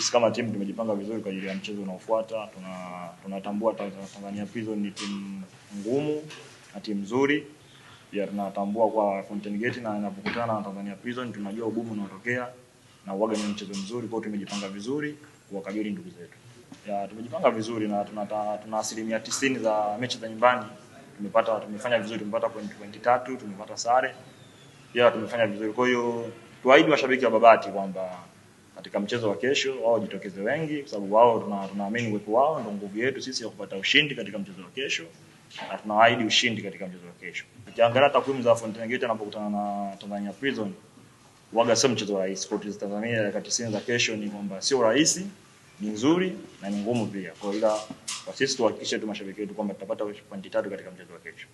sisi kama timu tumejipanga vizuri kwa ajili ya mchezo unaofuata. Tunatambua Tanzania Prison ni timu ngumu na timu nzuri. Pia tunatambua kwa Fountain Gate na inapokutana na Tanzania Prison tunajua ugumu unaotokea na uwaga ni mchezo mzuri, kwa hiyo tumejipanga vizuri kuwakabili ndugu zetu. Tumejipanga vizuri na tuna asilimia 90 za mechi za nyumbani tumefanya vizuri, tumepata point 3, tumepata sare. Tumefanya vizuri. Kwa hiyo tuahidi mashabiki wa Babati kwamba katika mchezo wa kesho wao jitokeze wengi, kwa sababu wao tunaamini uwepo wao ndio nguvu yetu sisi ya kupata ushindi katika mchezo wa kesho, na tunaahidi ushindi katika mchezo wa kesho. Ukiangalia takwimu za Fountain Gate anapokutana na Tanzania Prison, waga sio mchezo rahisi. Kwa hiyo Tanzania dakika 90 za kesho ni kwamba sio rahisi, ni nzuri na ni ngumu pia. Kwa hiyo kwa sisi tuhakikishe tu mashabiki wetu kwamba tutapata pointi 3 katika mchezo wa kesho.